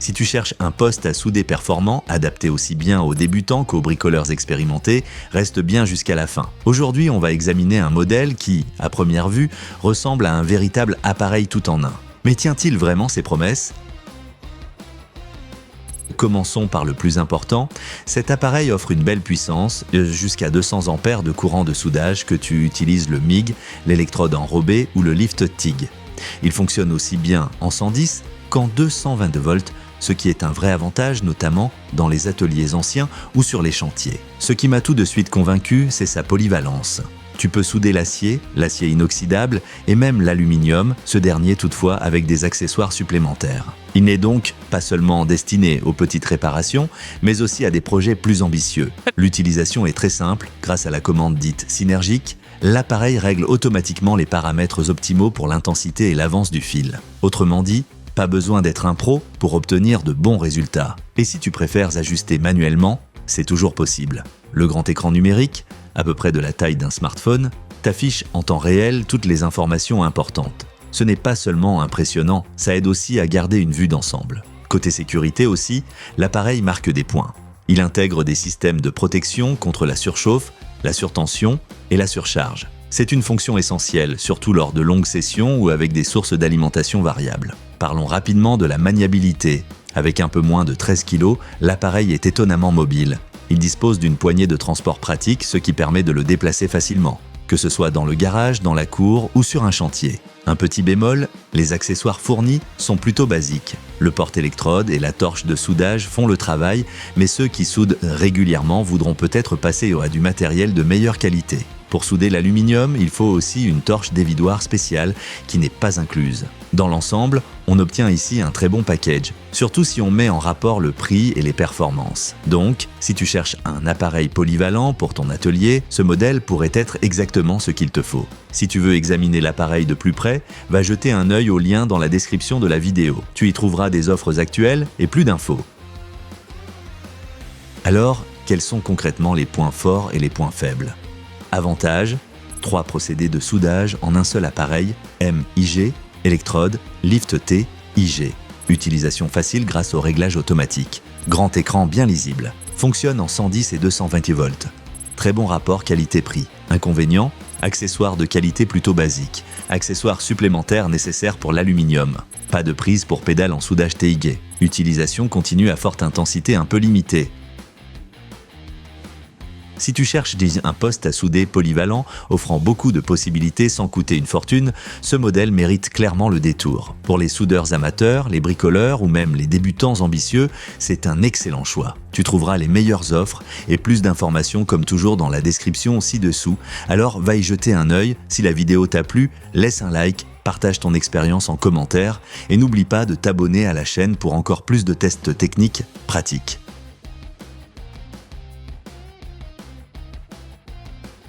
Si tu cherches un poste à souder performant, adapté aussi bien aux débutants qu'aux bricoleurs expérimentés, reste bien jusqu'à la fin. Aujourd'hui, on va examiner un modèle qui, à première vue, ressemble à un véritable appareil tout en un. Mais tient-il vraiment ses promesses ? Commençons par le plus important, cet appareil offre une belle puissance, jusqu'à 200 ampères de courant de soudage que tu utilises le MIG, l'électrode enrobée ou le lift TIG. Il fonctionne aussi bien en 110 qu'en 222 volts, ce qui est un vrai avantage notamment dans les ateliers anciens ou sur les chantiers. Ce qui m'a tout de suite convaincu, c'est sa polyvalence. Tu peux souder l'acier inoxydable et même l'aluminium, ce dernier toutefois avec des accessoires supplémentaires. Il n'est donc pas seulement destiné aux petites réparations, mais aussi à des projets plus ambitieux. L'utilisation est très simple, grâce à la commande dite synergique, l'appareil règle automatiquement les paramètres optimaux pour l'intensité et l'avance du fil. Autrement dit, pas besoin d'être un pro pour obtenir de bons résultats. Et si tu préfères ajuster manuellement, c'est toujours possible. Le grand écran numérique, à peu près de la taille d'un smartphone, t'affiche en temps réel toutes les informations importantes. Ce n'est pas seulement impressionnant, ça aide aussi à garder une vue d'ensemble. Côté sécurité aussi, l'appareil marque des points. Il intègre des systèmes de protection contre la surchauffe, la surtension et la surcharge. C'est une fonction essentielle, surtout lors de longues sessions ou avec des sources d'alimentation variables. Parlons rapidement de la maniabilité. Avec un peu moins de 13 kg, l'appareil est étonnamment mobile. Il dispose d'une poignée de transport pratique, ce qui permet de le déplacer facilement, que ce soit dans le garage, dans la cour ou sur un chantier. Un petit bémol, les accessoires fournis sont plutôt basiques. Le porte-électrode et la torche de soudage font le travail, mais ceux qui soudent régulièrement voudront peut-être passer à du matériel de meilleure qualité. Pour souder l'aluminium, il faut aussi une torche d'évidoir spéciale qui n'est pas incluse. Dans l'ensemble, on obtient ici un très bon package, surtout si on met en rapport le prix et les performances. Donc, si tu cherches un appareil polyvalent pour ton atelier, ce modèle pourrait être exactement ce qu'il te faut. Si tu veux examiner l'appareil de plus près, va jeter un œil au lien dans la description de la vidéo. Tu y trouveras des offres actuelles et plus d'infos. Alors, quels sont concrètement les points forts et les points faibles ? Avantage, 3 procédés de soudage en un seul appareil, MIG, électrode, lift T, IG. Utilisation facile grâce au réglage automatique. Grand écran bien lisible. Fonctionne en 110 et 220 volts. Très bon rapport qualité-prix. Inconvénient, accessoires de qualité plutôt basique. Accessoires supplémentaires nécessaires pour l'aluminium. Pas de prise pour pédale en soudage TIG. Utilisation continue à forte intensité un peu limitée. Si tu cherches un poste à souder polyvalent, offrant beaucoup de possibilités sans coûter une fortune, ce modèle mérite clairement le détour. Pour les soudeurs amateurs, les bricoleurs ou même les débutants ambitieux, c'est un excellent choix. Tu trouveras les meilleures offres et plus d'informations comme toujours dans la description ci-dessous. Alors va y jeter un œil. Si la vidéo t'a plu, laisse un like, partage ton expérience en commentaire et n'oublie pas de t'abonner à la chaîne pour encore plus de tests techniques pratiques.